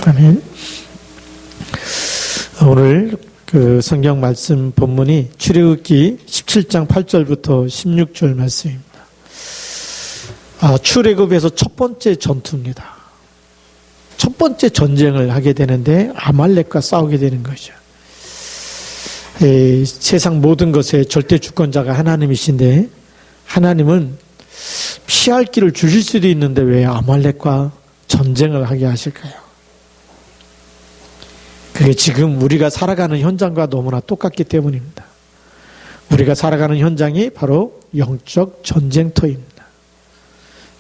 아멘. 오늘 그 성경 말씀 본문이 출애굽기 17장 8절부터 16절 말씀입니다. 출애굽에서 첫 번째 전투입니다. 첫 번째 전쟁을 하게 되는데 아말렉과 싸우게 되는 거죠. 세상 모든 것의 절대 주권자가 하나님이신데 하나님은 피할 길을 주실 수도 있는데 왜 아말렉과 전쟁을 하게 하실까요? 그게 지금 우리가 살아가는 현장과 너무나 똑같기 때문입니다. 우리가 살아가는 현장이 바로 영적 전쟁터입니다.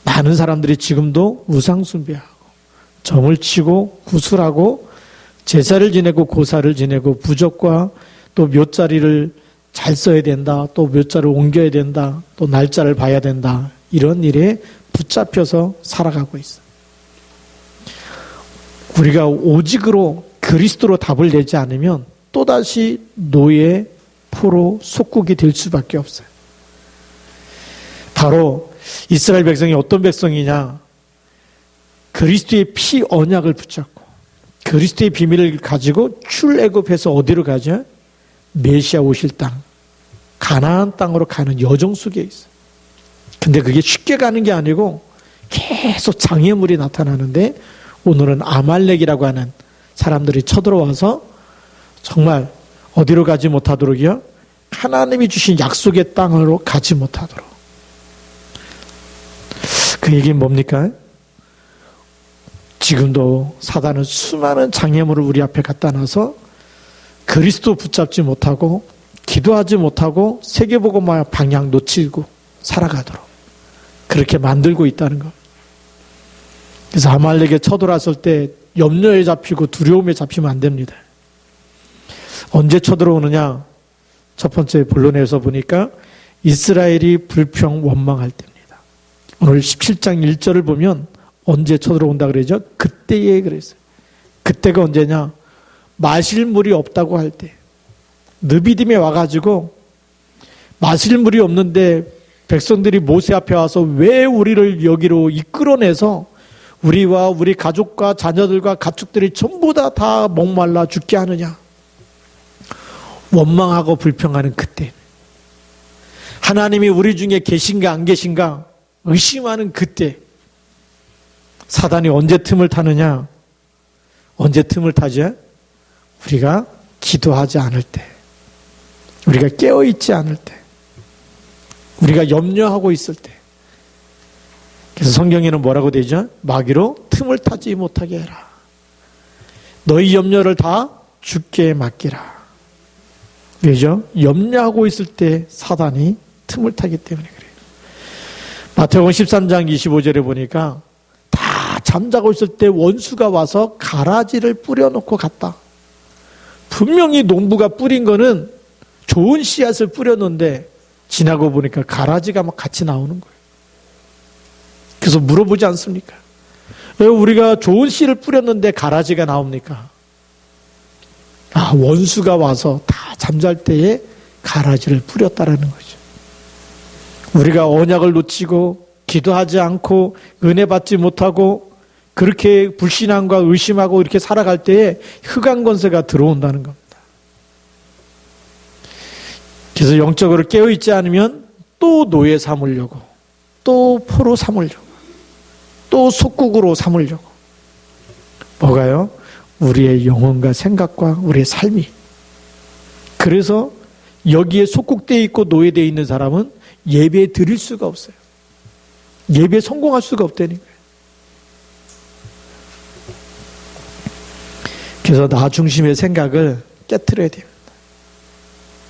많은 사람들이 지금도 우상 숭배하고 점을 치고 구슬하고 제사를 지내고 고사를 지내고 부적과 또 묘자리를 잘 써야 된다, 또 묘자를 옮겨야 된다, 또 날짜를 봐야 된다, 이런 일에 붙잡혀서 살아가고 있어요. 우리가 오직으로 그리스도로 답을 내지 않으면 또다시 노예, 포로, 속국이 될 수밖에 없어요. 바로 이스라엘 백성이 어떤 백성이냐? 그리스도의 피 언약을 붙잡고 그리스도의 비밀을 가지고 출애굽해서 어디로 가죠? 메시아 오실 땅, 가나안 땅으로 가는 여정 속에 있어요. 근데 그게 쉽게 가는 게 아니고 계속 장애물이 나타나는데 오늘은 아말렉이라고 하는 사람들이 쳐들어와서 정말 어디로 가지 못하도록요? 하나님이 주신 약속의 땅으로 가지 못하도록. 그 얘기는 뭡니까? 지금도 사단은 수많은 장애물을 우리 앞에 갖다 놔서 그리스도 붙잡지 못하고 기도하지 못하고 세계복음화 방향 놓치고 살아가도록 그렇게 만들고 있다는 것. 그래서 아말렉에 쳐들어왔을 때 염려에 잡히고 두려움에 잡히면 안 됩니다. 언제 쳐들어오느냐? 첫 번째 본론에서 보니까 이스라엘이 불평 원망할 때입니다. 오늘 17장 1절을 보면 언제 쳐들어온다 그러죠? 그때에 그랬어요. 그때가 언제냐? 마실 물이 없다고 할 때. 느비딤에 와가지고 마실 물이 없는데 백성들이 모세 앞에 와서 왜 우리를 여기로 이끌어내서 우리와 우리 가족과 자녀들과 가축들이 전부 다 목말라 죽게 하느냐. 원망하고 불평하는 그때. 하나님이 우리 중에 계신가 안 계신가 의심하는 그때. 사단이 언제 틈을 타느냐? 언제 틈을 타죠? 우리가 기도하지 않을 때. 우리가 깨어있지 않을 때. 우리가 염려하고 있을 때. 그래서 성경에는 뭐라고 되죠? 마귀로 틈을 타지 못하게 해라. 너희 염려를 다 주께 맡기라. 왜죠? 염려하고 있을 때 사단이 틈을 타기 때문에 그래요. 마태복음 13장 25절에 보니까 다 잠자고 있을 때 원수가 와서 가라지를 뿌려놓고 갔다. 분명히 농부가 뿌린 거는 좋은 씨앗을 뿌렸는데 지나고 보니까 가라지가 막 같이 나오는 거예요. 그래서 물어보지 않습니까? 왜 우리가 좋은 씨를 뿌렸는데 가라지가 나옵니까? 원수가 와서 다 잠잘 때에 가라지를 뿌렸다라는 거죠. 우리가 언약을 놓치고 기도하지 않고 은혜 받지 못하고 그렇게 불신앙과 의심하고 이렇게 살아갈 때에 흑암 권세가 들어온다는 겁니다. 그래서 영적으로 깨어있지 않으면 또 노예 삼으려고, 또 포로 삼으려고, 또 속국으로 삼으려고. 뭐가요? 우리의 영혼과 생각과 우리의 삶이. 그래서 여기에 속국되어 있고 노예되어 있는 사람은 예배 드릴 수가 없어요. 예배에 성공할 수가 없다는 거예요. 그래서 나 중심의 생각을 깨트려야 됩니다.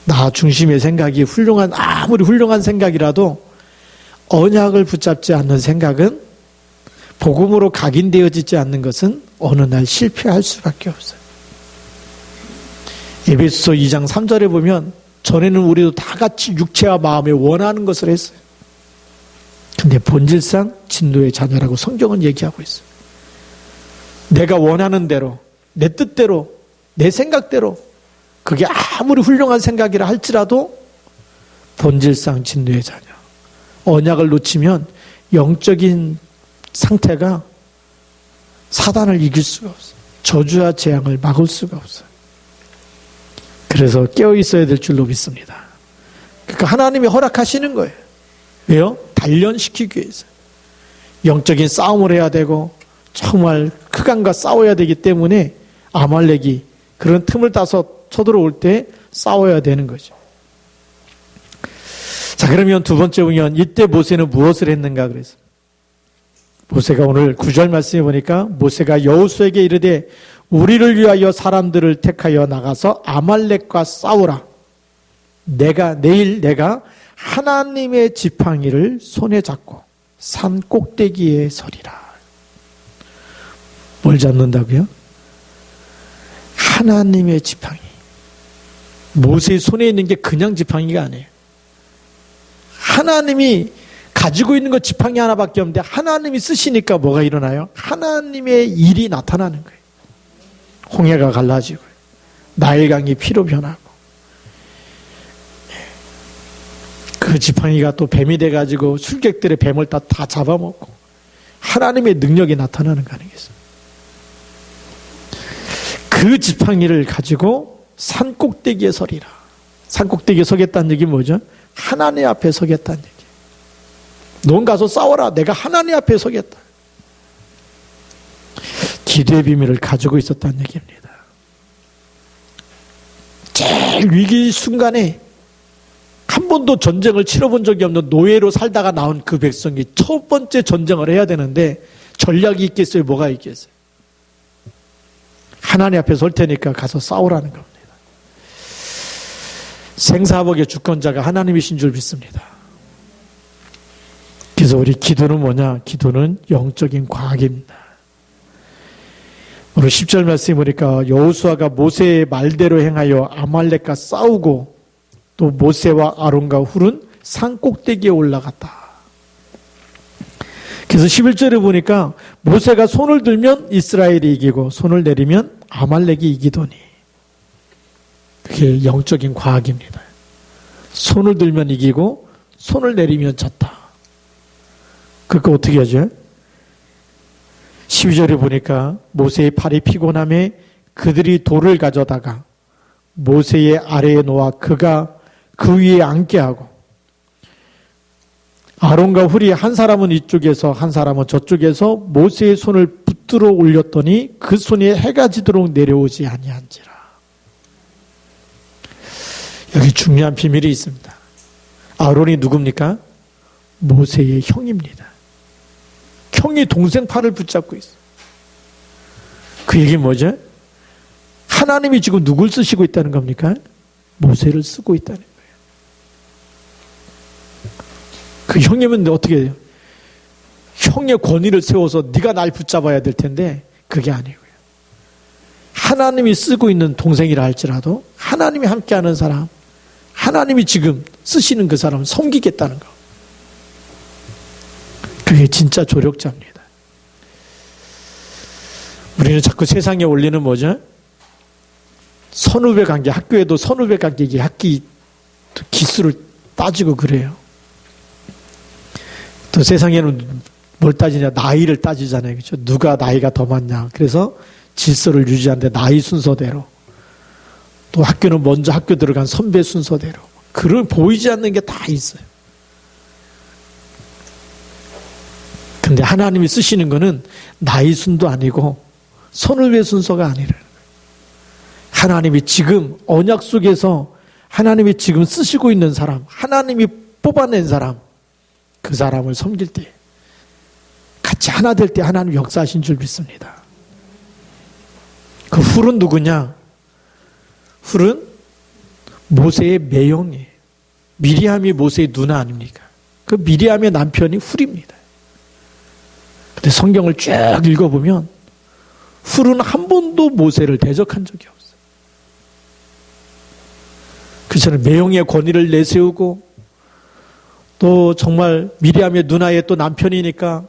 나 중심의 생각이 아무리 훌륭한 생각이라도 언약을 붙잡지 않는 생각은 복음으로 각인되어지지 않는 것은 어느 날 실패할 수밖에 없어요. 에베소서 2장 3절에 보면 전에는 우리도 다 같이 육체와 마음에 원하는 것을 했어요. 근데 본질상 진노의 자녀라고 성경은 얘기하고 있어요. 내가 원하는 대로, 내 뜻대로, 내 생각대로 그게 아무리 훌륭한 생각이라 할지라도 본질상 진노의 자녀. 언약을 놓치면 영적인 상태가 사단을 이길 수가 없어요. 저주와 재앙을 막을 수가 없어요. 그래서 깨어 있어야 될 줄로 믿습니다. 그러니까 하나님이 허락하시는 거예요. 왜요? 단련시키기 위해서. 영적인 싸움을 해야 되고 정말 흑암과 싸워야 되기 때문에 아말렉이 그런 틈을 따서 쳐들어올 때 싸워야 되는 거죠. 자, 그러면 두 번째 보면 이때 모세는 무엇을 했는가 그래서 모세가 오늘 9절 말씀해 보니까 모세가 여호수아에게 이르되 우리를 위하여 사람들을 택하여 나가서 아말렉과 싸우라. 내일 내가 하나님의 지팡이를 손에 잡고 산 꼭대기에 서리라. 뭘 잡는다고요? 하나님의 지팡이. 모세의 손에 있는 게 그냥 지팡이가 아니에요. 하나님이 가지고 있는 거 지팡이 하나밖에 없는데 하나님이 쓰시니까 뭐가 일어나요? 하나님의 일이 나타나는 거예요. 홍해가 갈라지고 나일강이 피로 변하고 그 지팡이가 또 뱀이 돼가지고 술객들의 뱀을 다 잡아먹고 하나님의 능력이 나타나는 거 아니겠어요? 그 지팡이를 가지고 산 꼭대기에 서리라. 산 꼭대기에 서겠다는 얘기 뭐죠? 하나님 앞에 서겠다는 얘기. 넌 가서 싸워라. 내가 하나님 앞에 서겠다. 기도의 비밀을 가지고 있었다는 얘기입니다. 제일 위기 순간에 한 번도 전쟁을 치러본 적이 없는 노예로 살다가 나온 그 백성이 첫 번째 전쟁을 해야 되는데 전략이 있겠어요? 뭐가 있겠어요? 하나님 앞에 설 테니까 가서 싸우라는 겁니다. 생사복의 주권자가 하나님이신 줄 믿습니다. 그래서 우리 기도는 뭐냐? 기도는 영적인 과학입니다. 오늘 10절 말씀해 보니까 여호수아가 모세의 말대로 행하여 아말렉과 싸우고 또 모세와 아론과 훌은 산 꼭대기에 올라갔다. 그래서 11절에 보니까 모세가 손을 들면 이스라엘이 이기고 손을 내리면 아말렉이 이기더니 그게 영적인 과학입니다. 손을 들면 이기고 손을 내리면 졌다. 그거 어떻게 하죠? 12절에 보니까 모세의 팔이 피곤함에 그들이 돌을 가져다가 모세의 아래에 놓아 그가 그 위에 앉게 하고 아론과 훌이 한 사람은 이쪽에서 한 사람은 저쪽에서 모세의 손을 붙들어 올렸더니 그 손이 해가 지도록 내려오지 아니한지라. 여기 중요한 비밀이 있습니다. 아론이 누굽니까? 모세의 형입니다. 형이 동생 팔을 붙잡고 있어요. 그 얘기는 뭐죠? 하나님이 지금 누굴 쓰시고 있다는 겁니까? 모세를 쓰고 있다는 거예요. 그 형이면 어떻게 해요? 형의 권위를 세워서 네가 날 붙잡아야 될 텐데 그게 아니고요. 하나님이 쓰고 있는 동생이라 할지라도 하나님이 함께하는 사람, 하나님이 지금 쓰시는 그 사람을 섬기겠다는 거. 그게 진짜 조력자입니다. 우리는 자꾸 세상에 올리는 뭐죠? 선후배 관계, 학교에도 선후배 관계, 학기 기수를 따지고 그래요. 또 세상에는 뭘 따지냐? 나이를 따지잖아요. 그렇죠? 누가 나이가 더 많냐. 그래서 질서를 유지하는데 나이 순서대로. 또 학교는 먼저 학교 들어간 선배 순서대로. 그런 보이지 않는 게 다 있어요. 근데 하나님이 쓰시는 거는 나이 순도 아니고 선후배 순서가 아니라는 거예요. 하나님이 지금 언약 속에서 하나님이 지금 쓰시고 있는 사람, 하나님이 뽑아낸 사람, 그 사람을 섬길 때 같이 하나 될 때 하나님 역사하신 줄 믿습니다. 그 훌은 누구냐? 훌은 모세의 매형이에요. 미리암이 모세의 누나 아닙니까? 그 미리암의 남편이 훌입니다. 근데 성경을 쭉 읽어보면 훌은 한 번도 모세를 대적한 적이 없어요. 그처럼 매형의 권위를 내세우고 또 정말 미리암의 누나의 또 남편이니까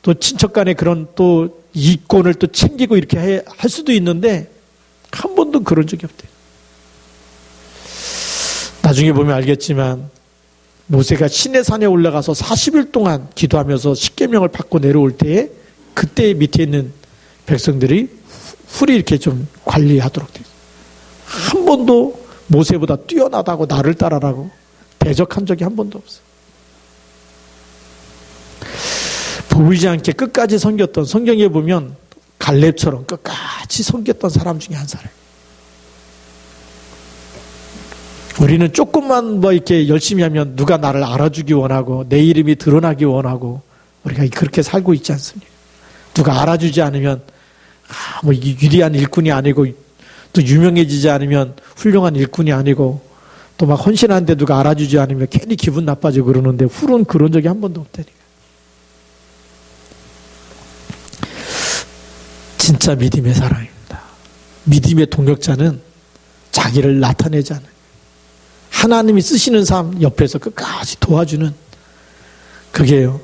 또 친척 간에 그런 또 이권을 또 챙기고 이렇게 할 수도 있는데 한 번도 그런 적이 없대요. 나중에 보면 알겠지만 모세가 시내산에 올라가서 40일 동안 기도하면서 십계명을 받고 내려올 때에 그때 밑에 있는 백성들이 풀이 이렇게 좀 관리하도록 돼 있어요. 한 번도 모세보다 뛰어나다고 나를 따라라고 대적한 적이 한 번도 없어요. 보이지 않게 끝까지 섬겼던, 성경에 보면 갈렙처럼 끝까지 섬겼던 사람 중에 한 사람. 우리는 조금만 뭐 이렇게 열심히 하면 누가 나를 알아주기 원하고 내 이름이 드러나기 원하고 우리가 그렇게 살고 있지 않습니까? 누가 알아주지 않으면 뭐 위대한 일꾼이 아니고 또 유명해지지 않으면 훌륭한 일꾼이 아니고 또 막 헌신하는데 누가 알아주지 않으면 괜히 기분 나빠지고 그러는데 훌은 그런 적이 한 번도 없다니까. 진짜 믿음의 사랑입니다. 믿음의 동역자는 자기를 나타내지 않아요. 하나님이 쓰시는 삶 옆에서 끝까지 도와주는 그게요.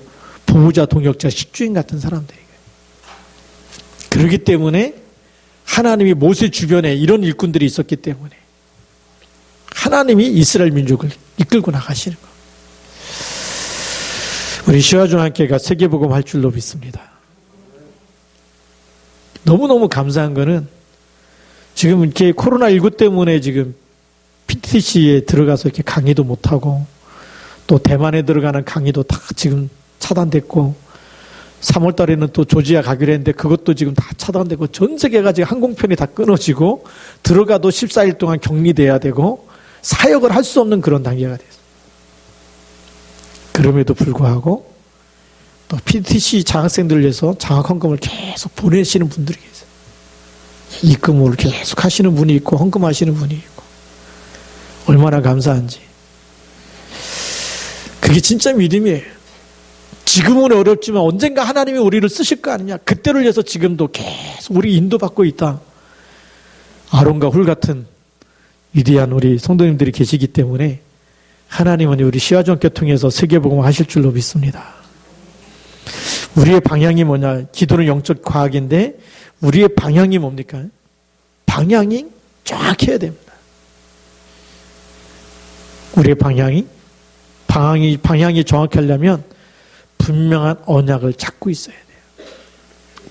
보호자, 동역자, 식주인 같은 사람들이에요. 그렇기 때문에 하나님이 모세 주변에 이런 일꾼들이 있었기 때문에 하나님이 이스라엘 민족을 이끌고 나가시는 거예요. 우리 시화중앙교회가 세계복음 할 줄로 믿습니다. 너무너무 감사한 거는 지금 이렇게 코로나19 때문에 지금 PTC에 들어가서 이렇게 강의도 못하고 또 대만에 들어가는 강의도 다 지금 차단됐고 3월 달에는 또 조지아 가기로 했는데 그것도 지금 다 차단되고 전 세계가 지금 항공편이 다 끊어지고 들어가도 14일 동안 격리돼야 되고 사역을 할 수 없는 그런 단계가 됐어요. 그럼에도 불구하고 또 PTC 장학생들을 위해서 장학헌금을 계속 보내시는 분들이 계세요. 입금을 계속 하시는 분이 있고 헌금하시는 분이 있고 얼마나 감사한지. 그게 진짜 믿음이에요. 지금은 어렵지만 언젠가 하나님이 우리를 쓰실 거 아니냐. 그때를 위해서 지금도 계속 우리 인도받고 있다. 아론과 훌 같은 위대한 우리 성도님들이 계시기 때문에 하나님은 우리 시화중학교 통해서 세계복음 하실 줄로 믿습니다. 우리의 방향이 뭐냐? 기도는 영적 과학인데 우리의 방향이 뭡니까? 방향이 정확해야 됩니다. 우리의 방향이 정확하려면 분명한 언약을 찾고 있어야 돼요.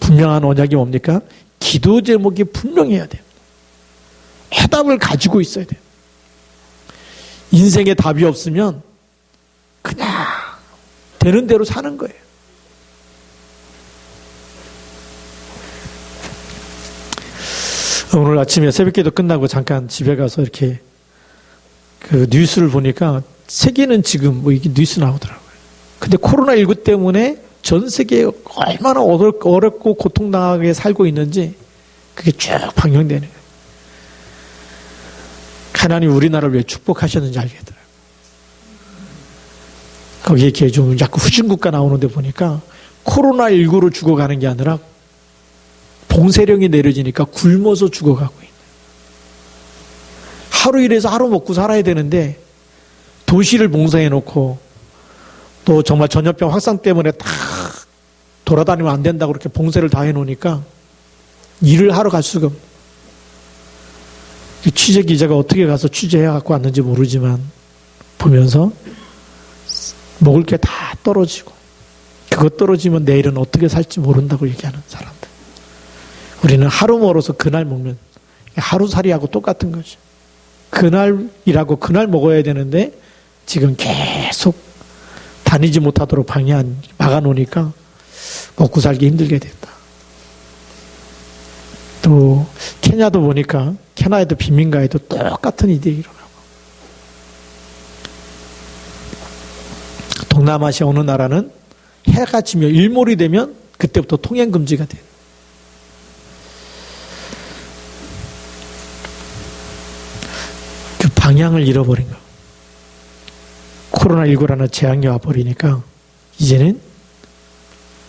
분명한 언약이 뭡니까? 기도 제목이 분명해야 돼요. 해답을 가지고 있어야 돼요. 인생에 답이 없으면 그냥 되는 대로 사는 거예요. 오늘 아침에 새벽기도 끝나고 잠깐 집에 가서 이렇게 그 뉴스를 보니까 세계는 지금 뭐 이게 뉴스 나오더라고요. 근데 코로나19 때문에 전 세계에 얼마나 어렵고 고통당하게 살고 있는지 그게 쭉 방영되는 거예요. 하나님 우리나라를 왜 축복하셨는지 알겠더라고요. 거기에 이렇게 좀 자꾸 후진국가 나오는데 보니까 코로나19로 죽어가는 게 아니라 봉쇄령이 내려지니까 굶어서 죽어가고 있는. 하루 일해서 하루 먹고 살아야 되는데 도시를 봉쇄해놓고 또 정말 전염병 확산 때문에 다 돌아다니면 안 된다고 그렇게 봉쇄를 다 해놓으니까 일을 하러 갈 수가 없어요. 취재 기자가 어떻게 가서 취재해갖고 왔는지 모르지만 보면서 먹을 게 다 떨어지고 그거 떨어지면 내일은 어떻게 살지 모른다고 얘기하는 사람들. 우리는 하루 멀어서 그날 먹는 하루살이하고 똑같은 거죠. 그날 일하고 그날 먹어야 되는데 지금 계속 다니지 못하도록 막아놓으니까 먹고 살기 힘들게 됐다. 또 케냐도 보니까 케냐에도 빈민가에도 똑같은 일이 일어나고 동남아시아 어느 나라는 해가 지며 일몰이 되면 그때부터 통행 금지가 돼요. 그 방향을 잃어버린 거. 코로나19라는 재앙이 와버리니까 이제는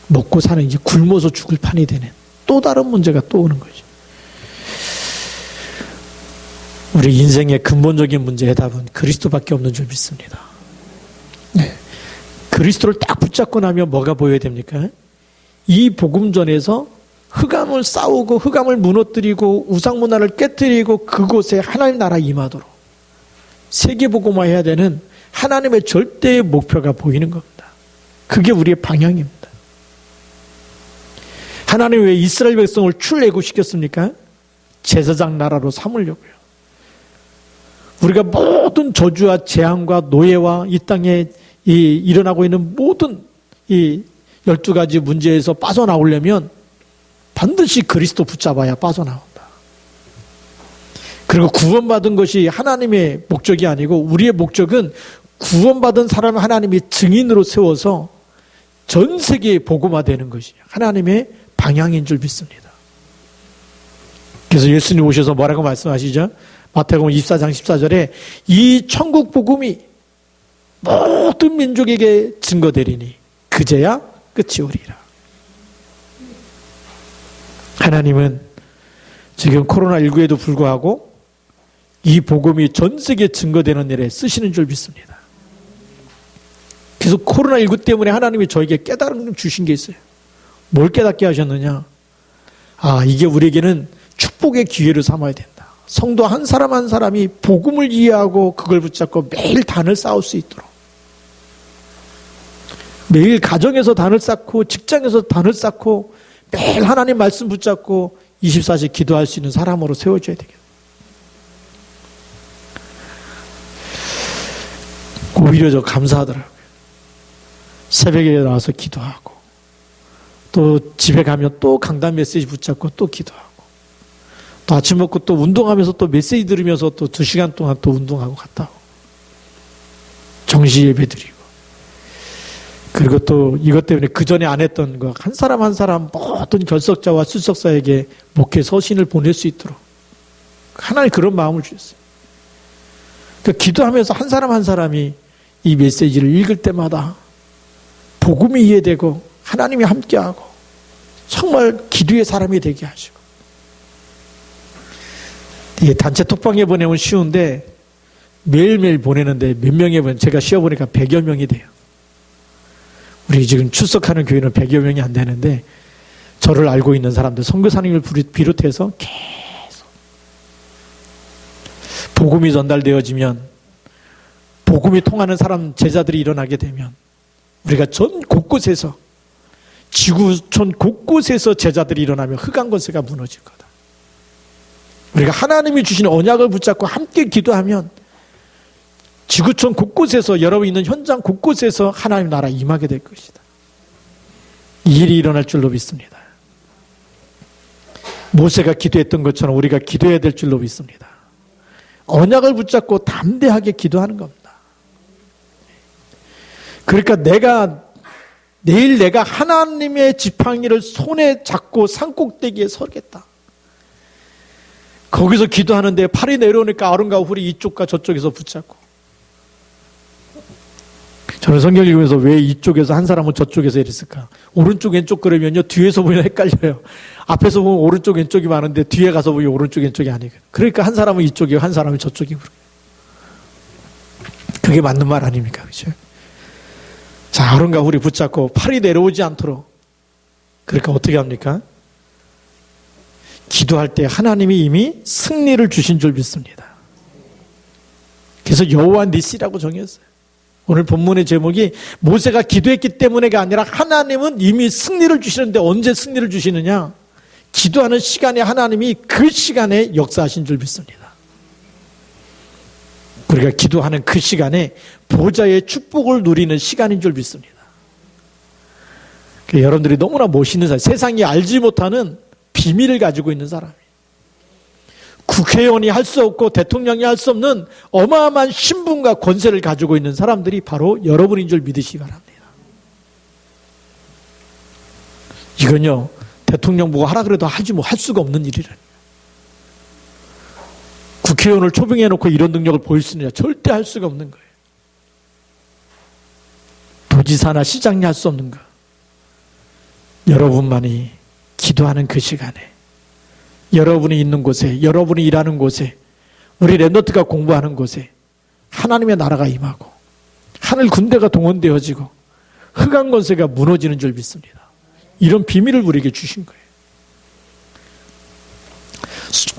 먹고 사는 이제 굶어서 죽을 판이 되는 또 다른 문제가 또 오는 거죠. 우리 인생의 근본적인 문제 해답은 그리스도밖에 없는 줄 믿습니다. 네. 그리스도를 딱 붙잡고 나면 뭐가 보여야 됩니까? 이 복음전에서 흑암을 싸우고 흑암을 무너뜨리고 우상문화를 깨뜨리고 그곳에 하나님 나라 임하도록 세계복음화해야 되는 하나님의 절대의 목표가 보이는 겁니다. 그게 우리의 방향입니다. 하나님이 왜 이스라엘 백성을 출애굽시켰습니까? 제사장 나라로 삼으려고요. 우리가 모든 저주와 재앙과 노예와 이 땅에 일어나고 있는 모든 이 12가지 문제에서 빠져나오려면 반드시 그리스도 붙잡아야 빠져나온다. 그리고 구원받은 것이 하나님의 목적이 아니고 우리의 목적은 구원받은 사람을 하나님이 증인으로 세워서 전 세계에 복음화되는 것이 하나님의 방향인 줄 믿습니다. 그래서 예수님 오셔서 뭐라고 말씀하시죠? 마태복음 24장 14절에 이 천국 복음이 모든 민족에게 증거되리니 그제야 끝이 오리라. 하나님은 지금 코로나19에도 불구하고 이 복음이 전 세계에 증거되는 일에 쓰시는 줄 믿습니다. 그래서 코로나19 때문에 하나님이 저에게 깨달음을 주신 게 있어요. 뭘 깨닫게 하셨느냐? 이게 우리에게는 축복의 기회를 삼아야 된다. 성도 한 사람 한 사람이 복음을 이해하고 그걸 붙잡고 매일 단을 쌓을 수 있도록, 매일 가정에서 단을 쌓고 직장에서 단을 쌓고 매일 하나님 말씀 붙잡고 24시 기도할 수 있는 사람으로 세워줘야 되겠다. 오히려 저 감사하더라고요. 새벽에 나와서 기도하고 또 집에 가면 또 강단 메시지 붙잡고 또 기도하고 또 아침 먹고 또 운동하면서 또 메시지 들으면서 또 2시간 동안 또 운동하고 갔다 오고 정시 예배 드리고, 그리고 또 이것 때문에 그 전에 안 했던 거 한 사람 한 사람 모든 결석자와 출석자에게 목회 서신을 보낼 수 있도록 하나님 그런 마음을 주셨어요. 그러니까 기도하면서 한 사람 한 사람이 이 메시지를 읽을 때마다 복음이 이해되고 하나님이 함께하고 정말 기도의 사람이 되게 하시고, 단체 톡방에 보내면 쉬운데 매일매일 보내는데 몇 명에 보면 제가 쉬어보니까 100여 명이 돼요. 우리 지금 출석하는 교회는 100여 명이 안 되는데 저를 알고 있는 사람들, 선교사님을 비롯해서 계속 복음이 전달되어지면, 복음이 통하는 사람 제자들이 일어나게 되면 우리가 전 곳곳에서, 지구촌 곳곳에서 제자들이 일어나면 흑암 권세가 무너질 거다. 우리가 하나님이 주시는 언약을 붙잡고 함께 기도하면 지구촌 곳곳에서, 여러분 있는 현장 곳곳에서 하나님 나라 임하게 될 것이다. 이 일이 일어날 줄로 믿습니다. 모세가 기도했던 것처럼 우리가 기도해야 될 줄로 믿습니다. 언약을 붙잡고 담대하게 기도하는 겁니다. 그러니까 내일 내가 하나님의 지팡이를 손에 잡고 산꼭대기에 서겠다. 거기서 기도하는데 팔이 내려오니까 아론과 훌이 이쪽과 저쪽에서 붙잡고, 저는 성경 읽으면서 왜 이쪽에서 한 사람은 저쪽에서 이랬을까? 오른쪽 왼쪽 그러면요 뒤에서 보면 헷갈려요. 앞에서 보면 오른쪽 왼쪽이 많은데 뒤에 가서 보면 오른쪽 왼쪽이 아니거든요. 그러니까 한 사람은 이쪽이고 한 사람은 저쪽이고, 그게 맞는 말 아닙니까? 그렇죠? 자, 아론과 훌이 붙잡고 팔이 내려오지 않도록, 그러니까 어떻게 합니까? 기도할 때 하나님이 이미 승리를 주신 줄 믿습니다. 그래서 여호와 니시라고 정했어요. 오늘 본문의 제목이 모세가 기도했기 때문에가 아니라 하나님은 이미 승리를 주시는데 언제 승리를 주시느냐? 기도하는 시간에 하나님이 그 시간에 역사하신 줄 믿습니다. 우리가 기도하는 그 시간에 보좌의 축복을 누리는 시간인 줄 믿습니다. 여러분들이 너무나 멋있는 사람, 세상이 알지 못하는 비밀을 가지고 있는 사람이에요. 국회의원이 할 수 없고 대통령이 할 수 없는 어마어마한 신분과 권세를 가지고 있는 사람들이 바로 여러분인 줄 믿으시기 바랍니다. 이건요, 대통령 보고 하라 그래도 할 수가 없는 일이라니. 국회의원을 초빙해놓고 이런 능력을 보일 수 있느냐? 절대 할 수가 없는 거예요. 도지사나 시장이 할 수 없는 거. 여러분만이 기도하는 그 시간에, 여러분이 있는 곳에, 여러분이 일하는 곳에, 우리 랩너트가 공부하는 곳에 하나님의 나라가 임하고 하늘 군대가 동원되어지고 흑암 권세가 무너지는 줄 믿습니다. 이런 비밀을 우리에게 주신 거예요.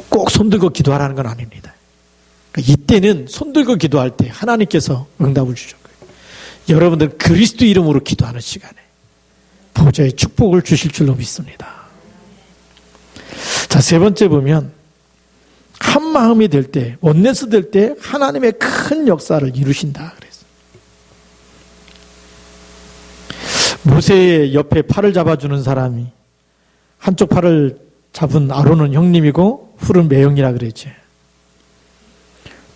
꼭 손들고 기도하라는 건 아닙니다. 이때는 손들고 기도할 때 하나님께서 응답을 주셨고요. 여러분들 그리스도 이름으로 기도하는 시간에 보좌의 축복을 주실 줄로 믿습니다. 자, 세 번째 보면 한 마음이 될 때, 원네스 될 때 하나님의 큰 역사를 이루신다 그랬어요. 모세의 옆에 팔을 잡아주는 사람이, 한쪽 팔을 잡은 아론은 형님이고 훌은 매형이라 그랬지.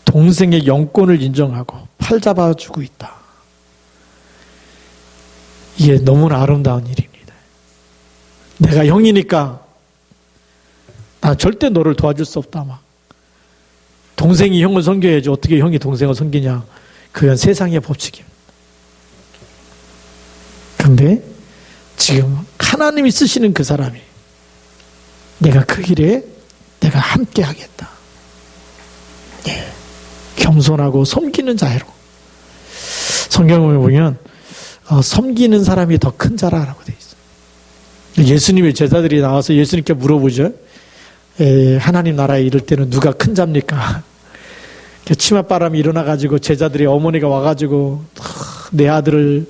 동생의 영권을 인정하고 팔 잡아주고 있다. 이게 너무나 아름다운 일입니다. 내가 형이니까 나 절대 너를 도와줄 수 없다. 막 동생이 형을 섬겨야지 어떻게 형이 동생을 섬기냐. 그건 세상의 법칙입니다. 그런데 지금 하나님이 쓰시는 그 사람이 내가 그 일에 내가 함께 하겠다. 예. 겸손하고 섬기는 자애로. 성경을 보면 섬기는 사람이 더 큰 자라라고 되어 있어요. 예수님의 제자들이 나와서 예수님께 물어보죠. 하나님 나라에 이를 때는 누가 큰 자입니까? 치맛바람이 일어나가지고 제자들의 어머니가 와가지고 내 아들을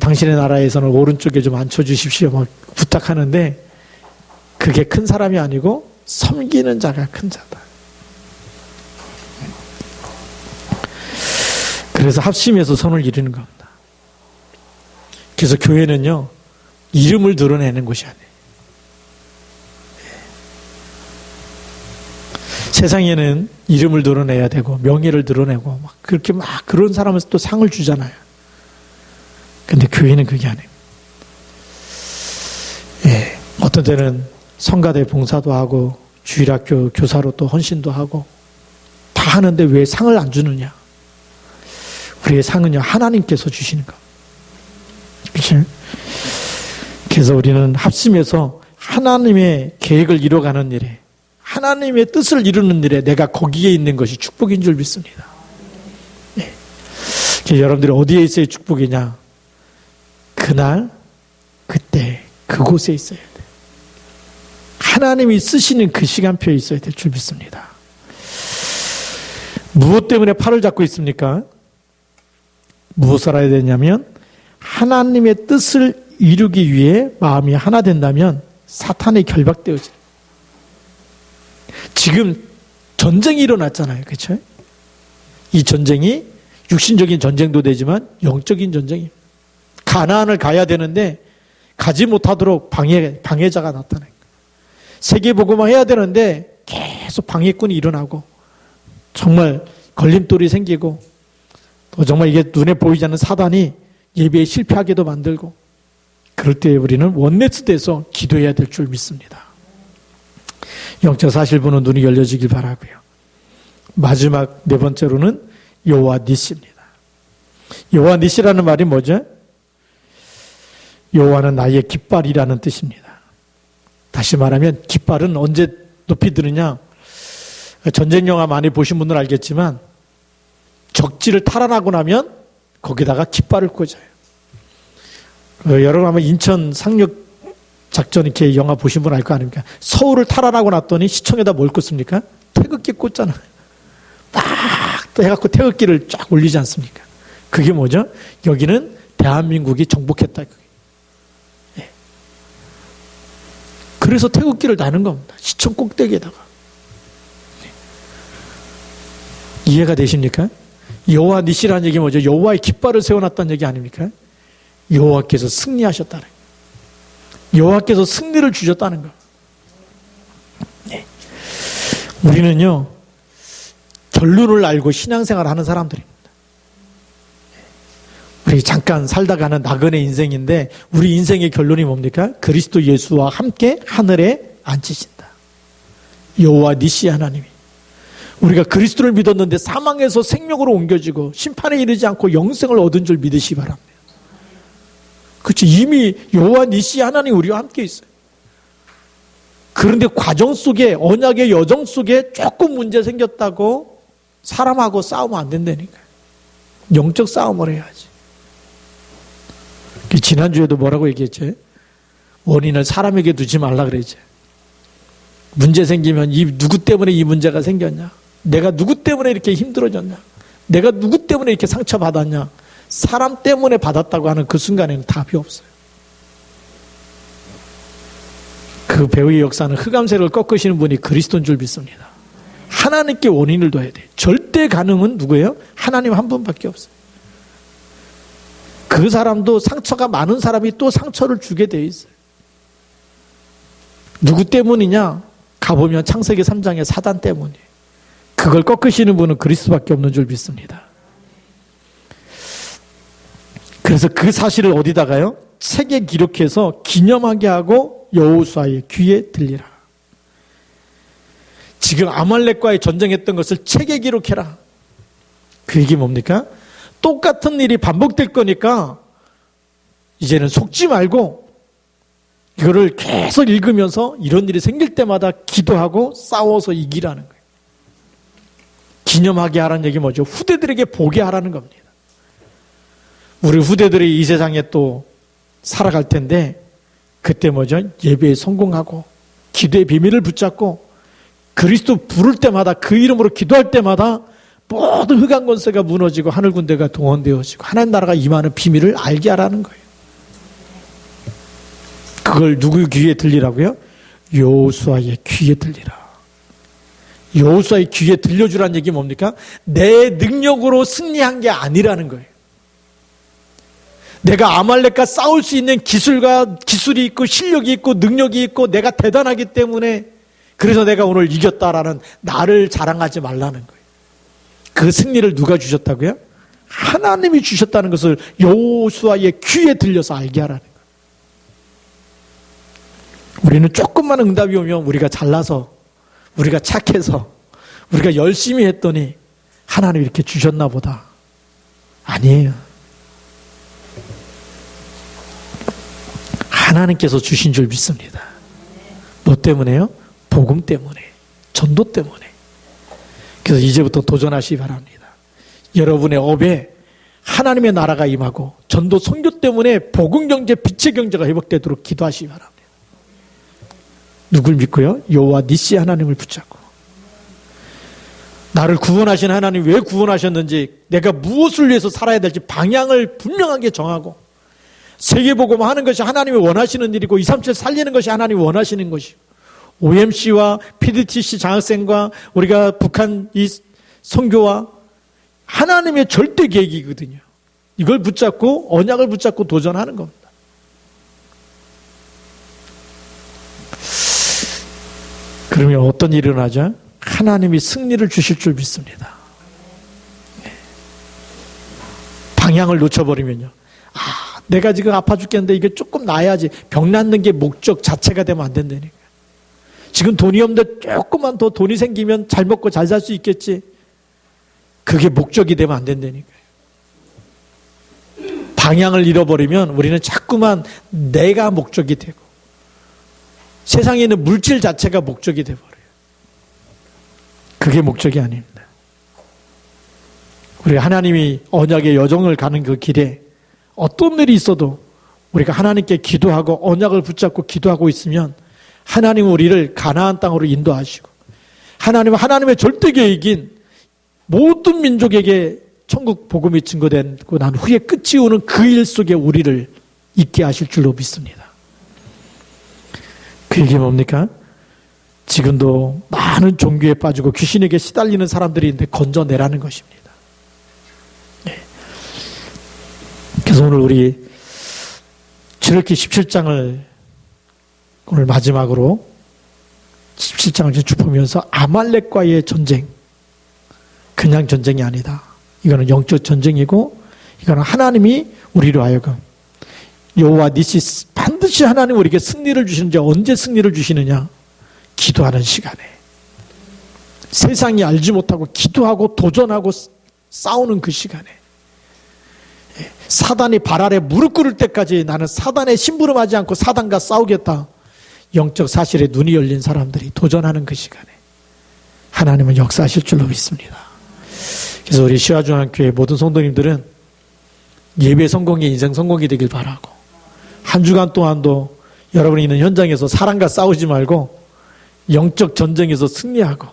당신의 나라에서는 오른쪽에 좀 앉혀주십시오 막 부탁하는데 그게 큰 사람이 아니고 섬기는 자가 큰 자다. 그래서 합심해서 선을 이루는 겁니다. 그래서 교회는요, 이름을 드러내는 곳이 아니에요. 세상에는 이름을 드러내야 되고 명예를 드러내고 막 그렇게 막 그런 사람은 또 상을 주잖아요. 근데 교회는 그게 아니에요. 예, 어떤 때는 성가대 봉사도 하고 주일학교 교사로 또 헌신도 하고 다 하는데 왜 상을 안 주느냐? 우리의 상은요, 하나님께서 주시는 거. 그렇죠? 그래서 우리는 합심해서 하나님의 계획을 이뤄가는 일에, 하나님의 뜻을 이루는 일에 내가 거기에 있는 것이 축복인 줄 믿습니다. 네. 여러분들이 어디에 있어야 축복이냐? 그날, 그때, 그곳에 있어야 돼. 하나님이 쓰시는 그 시간표에 있어야 될 줄 믿습니다. 무엇 때문에 팔을 잡고 있습니까? 무엇을 알아야 되냐면 하나님의 뜻을 이루기 위해 마음이 하나 된다면 사탄에 결박되어져. 지금 전쟁이 일어났잖아요. 그렇죠? 이 전쟁이 육신적인 전쟁도 되지만 영적인 전쟁입니다. 가나안을 가야 되는데 가지 못하도록 방해자가 나타나요. 세계복음화 해야 되는데 계속 방해꾼이 일어나고 정말 걸림돌이 생기고 또 정말 이게 눈에 보이지 않는 사단이 예배에 실패하게도 만들고 그럴 때 우리는 원네스 돼서 기도해야 될 줄 믿습니다. 영적 사실보는 눈이 열려지길 바라고요. 마지막 네 번째로는 여호와 니시입니다. 여호와 니시라는 말이 뭐죠? 여호와는 나의 깃발이라는 뜻입니다. 다시 말하면 깃발은 언제 높이 드느냐? 전쟁 영화 많이 보신 분들은 알겠지만 적지를 탈환하고 나면 거기다가 깃발을 꽂아요. 여러분 아마 인천 상륙 작전 이렇게 영화 보신 분 알 거 아닙니까? 서울을 탈환하고 났더니 시청에다 뭘 꽂습니까? 태극기 꽂잖아요. 막 또 해갖고 태극기를 쫙 올리지 않습니까? 그게 뭐죠? 여기는 대한민국이 정복했다. 예. 그래서 태극기를 다는 겁니다. 시청 꼭대기에다가. 이해가 되십니까? 여호와 니시라는 얘기 뭐죠? 여호와의 깃발을 세워놨다는 얘기 아닙니까? 여호와께서 승리하셨다는 거예요. 여호와께서 승리를 주셨다는 거예요. 네. 우리는요, 결론을 알고 신앙생활을 하는 사람들입니다. 우리 잠깐 살다가는 나그네 인생인데 우리 인생의 결론이 뭡니까? 그리스도 예수와 함께 하늘에 앉히신다. 여호와 니시 하나님이. 우리가 그리스도를 믿었는데 사망에서 생명으로 옮겨지고 심판에 이르지 않고 영생을 얻은 줄 믿으시기 바랍니다. 그렇죠. 이미 여호와 니시 하나님 우리와 함께 있어요. 그런데 과정 속에 언약의 여정 속에 조금 문제 생겼다고 사람하고 싸우면 안 된다니까요. 영적 싸움을 해야지. 지난주에도 뭐라고 얘기했죠? 원인을 사람에게 두지 말라 그랬죠. 문제 생기면 누구 때문에 이 문제가 생겼냐? 내가 누구 때문에 이렇게 힘들어졌냐? 내가 누구 때문에 이렇게 상처받았냐? 사람 때문에 받았다고 하는 그 순간에는 답이 없어요. 그 배후의 역사는 흑암세를 꺾으시는 분이 그리스도인 줄 믿습니다. 하나님께 원인을 둬야 돼. 절대 가능은 누구예요? 하나님 한 분밖에 없어요. 그 사람도 상처가 많은 사람이 또 상처를 주게 돼 있어요. 누구 때문이냐? 가보면 창세기 3장의 사단 때문이에요. 그걸 꺾으시는 분은 그리스도밖에 없는 줄 믿습니다. 그래서 그 사실을 어디다가요? 책에 기록해서 기념하게 하고 여호수아의 귀에 들리라. 지금 아말렉과의 전쟁했던 것을 책에 기록해라. 그 얘기 뭡니까? 똑같은 일이 반복될 거니까 이제는 속지 말고 이거를 계속 읽으면서 이런 일이 생길 때마다 기도하고 싸워서 이기라는 거예요. 기념하게 하라는 얘기 뭐죠? 후대들에게 보게 하라는 겁니다. 우리 후대들이 이 세상에 또 살아갈 텐데 그때 뭐죠? 예배에 성공하고 기도의 비밀을 붙잡고 그리스도 부를 때마다 그 이름으로 기도할 때마다 모든 흑암 권세가 무너지고 하늘 군대가 동원되어지고 하나님 나라가 임하는 비밀을 알게 하라는 거예요. 그걸 누구 귀에 들리라고요? 여호수아의 귀에 들리라. 여호수아의 귀에 들려주라는 얘기 뭡니까? 내 능력으로 승리한 게 아니라는 거예요. 내가 아말렉과 싸울 수 있는 기술이 있고 실력이 있고 능력이 있고 내가 대단하기 때문에 그래서 내가 오늘 이겼다라는 나를 자랑하지 말라는 거예요. 그 승리를 누가 주셨다고요? 하나님이 주셨다는 것을 여호수아의 귀에 들려서 알게 하라는 거예요. 우리는 조금만 응답이 오면 우리가 잘나서 우리가 착해서 우리가 열심히 했더니 하나님이 이렇게 주셨나 보다. 아니에요. 하나님께서 주신 줄 믿습니다. 뭐 때문에요? 복음 때문에, 전도 때문에. 그래서 이제부터 도전하시기 바랍니다. 여러분의 업에 하나님의 나라가 임하고 전도 선교 때문에 복음 경제, 빛의 경제가 회복되도록 기도하시기 바랍니다. 누굴 믿고요? 여호와 니시 하나님을 붙잡고 나를 구원하신 하나님 왜 구원하셨는지 내가 무엇을 위해서 살아야 될지 방향을 분명하게 정하고 세계복음 하는 것이 하나님이 원하시는 일이고 237 살리는 것이 하나님이 원하시는 것이고 OMC와 PDTC 장학생과 우리가 북한 이 선교와 하나님의 절대 계획이거든요. 이걸 붙잡고 언약을 붙잡고 도전하는 겁니다. 그러면 어떤 일이 일어나죠? 하나님이 승리를 주실 줄 믿습니다. 방향을 놓쳐버리면요. 내가 지금 아파 죽겠는데 이게 조금 나아야지. 병 낫는 게 목적 자체가 되면 안 된다니까. 지금 돈이 없는데 조금만 더 돈이 생기면 잘 먹고 잘 살 수 있겠지. 그게 목적이 되면 안 된다니까요. 방향을 잃어버리면 우리는 자꾸만 내가 목적이 되고 세상에 있는 물질 자체가 목적이 되어버려요. 그게 목적이 아닙니다. 우리 하나님이 언약의 여정을 가는 그 길에 어떤 일이 있어도 우리가 하나님께 기도하고 언약을 붙잡고 기도하고 있으면 하나님은 우리를 가나안 땅으로 인도하시고 하나님은 하나님의 절대 계획인 모든 민족에게 천국 복음이 증거되고 난 후에 끝이 오는 그 일 속에 우리를 있게 하실 줄로 믿습니다. 그 얘기 뭡니까? 지금도 많은 종교에 빠지고 귀신에게 시달리는 사람들이 있는데 건져내라는 것입니다. 네. 그래서 오늘 우리 출애굽기 17장을 오늘 마지막으로 17장을 쭉 보면서 아말렉과의 전쟁, 그냥 전쟁이 아니다. 이거는 영적 전쟁이고 이거는 하나님이 우리로 하여금 여호와 니시 반드시 하나님 우리에게 승리를 주시는지 언제 승리를 주시느냐? 기도하는 시간에 세상이 알지 못하고 기도하고 도전하고 싸우는 그 시간에 사단이 발 아래 무릎 꿇을 때까지 나는 사단에 심부름하지 않고 사단과 싸우겠다. 영적 사실에 눈이 열린 사람들이 도전하는 그 시간에 하나님은 역사하실 줄로 믿습니다. 그래서 우리 시화중앙교회 모든 성도님들은 예배 성공이 인생 성공이 되길 바라고 한 주간 동안도 여러분이 있는 현장에서 사람과 싸우지 말고 영적 전쟁에서 승리하고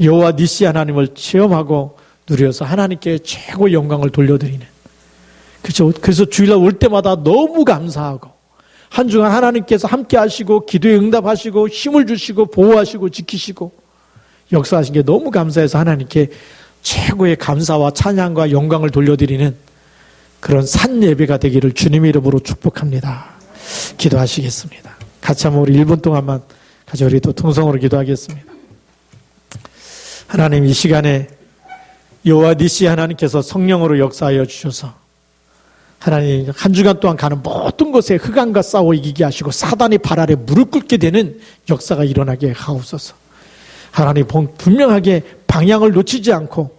여호와 니시 하나님을 체험하고 누려서 하나님께 최고 영광을 돌려드리는 그렇죠. 그래서 주일날 올 때마다 너무 감사하고 한 주간 하나님께서 함께 하시고 기도에 응답하시고 힘을 주시고 보호하시고 지키시고 역사하신 게 너무 감사해서 하나님께 최고의 감사와 찬양과 영광을 돌려드리는 그런 산 예배가 되기를 주님의 이름으로 축복합니다. 기도하시겠습니다. 같이 한번 우리 1분 동안만 같이 우리 또 통성으로 기도하겠습니다. 하나님, 이 시간에 여호와 니시 하나님께서 성령으로 역사하여 주셔서 하나님 한 주간 동안 가는 모든 것에 흑암과 싸워 이기게 하시고 사단의 발 아래 무릎 꿇게 되는 역사가 일어나게 하옵소서. 하나님 분명하게 방향을 놓치지 않고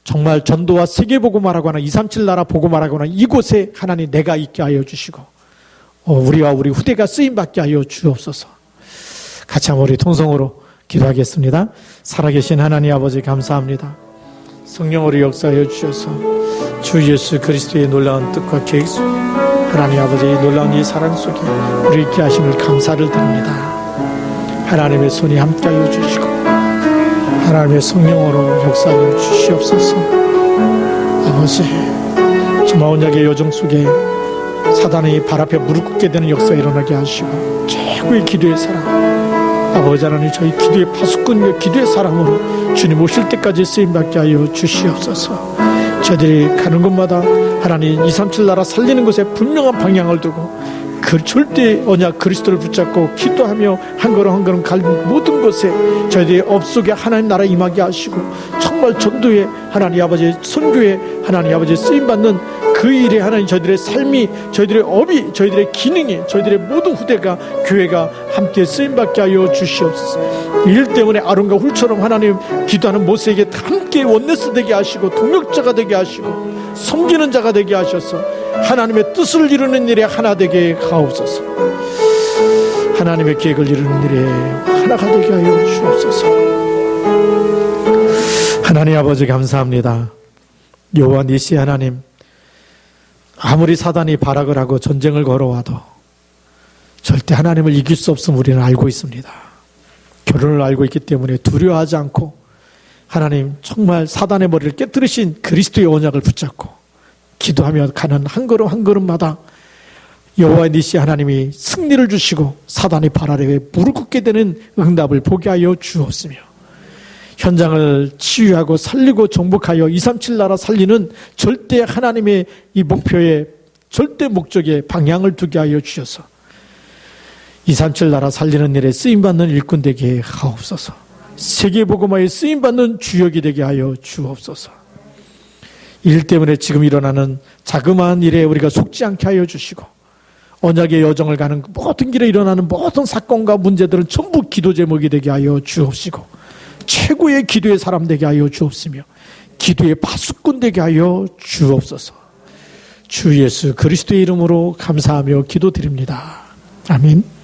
정말 전도와 세계복음화라고 하는 237 나라 복음화라고 하는 이곳에 하나님 내가 있게 하여 주시고 우리와 우리 후대가 쓰임받게 하여 주옵소서. 같이 한번 우리 통성으로 기도하겠습니다. 살아계신 하나님 아버지 감사합니다. 성령으로 역사하여 주셔서 주 예수 그리스도의 놀라운 뜻과 계획 속에 하나님 아버지의 놀라운 이 사랑 속에 우리 있게 하심을 감사를 드립니다. 하나님의 손이 함께하여 주시고 하나님의 성령으로 역사하여 주시옵소서. 아버지, 정말 언약의 여정 속에 사단의 발 앞에 무릎 꿇게 되는 역사 일어나게 하시고 최고의 기도의 사랑 아버지 하나님 저희 기도의 파수꾼과 기도의 사랑으로 주님 오실 때까지 쓰임받게 하여 주시옵소서. 저희들이 가는 곳마다 하나님 237 나라 살리는 것에 분명한 방향을 두고 그 절대 언약 그리스도를 붙잡고 기도하며 한 걸음 한 걸음 갈 모든 것에 저희들의 업 속에 하나님 나라 임하게 하시고 정말 전도에 하나님 아버지 선교에 하나님 아버지 쓰임받는 그 일에 하나님 저희들의 삶이 저희들의 업이 저희들의 기능이 저희들의 모든 후대가 교회가 함께 쓰임받게 하여 주시옵소서. 일 때문에 아론과 훌처럼 하나님 기도하는 모세에게 함께 원내스 되게 하시고 동역자가 되게 하시고 섬기는 자가 되게 하셔서 하나님의 뜻을 이루는 일에 하나 되게 하옵소서. 하나님의 계획을 이루는 일에 하나가 되게 하여 주옵소서. 하나님 아버지 감사합니다. 여호와 니시 하나님, 아무리 사단이 발악을 하고 전쟁을 걸어와도 절대 하나님을 이길 수 없음을 우리는 알고 있습니다. 결론을 알고 있기 때문에 두려워하지 않고 하나님 정말 사단의 머리를 깨뜨리신 그리스도의 언약을 붙잡고 기도하며 가는 한 걸음 한 걸음마다 여호와 니시 하나님이 승리를 주시고 사단의 발 아래에 무릎 꿇게 되는 응답을 보게 하여 주옵시며 현장을 치유하고 살리고 정복하여 237 나라 살리는 절대 하나님의 이 목표에 절대 목적에 방향을 두게 하여 주셔서 237 나라 살리는 일에 쓰임받는 일꾼 되게 하옵소서. 세계복음화에 쓰임받는 주역이 되게 하여 주옵소서. 일 때문에 지금 일어나는 자그마한 일에 우리가 속지 않게 하여 주시고 언약의 여정을 가는 모든 길에 일어나는 모든 사건과 문제들은 전부 기도 제목이 되게 하여 주옵시고 최고의 기도의 사람 되게 하여 주옵시며 기도의 파수꾼 되게 하여 주옵소서. 주 예수 그리스도의 이름으로 감사하며 기도드립니다. 아멘.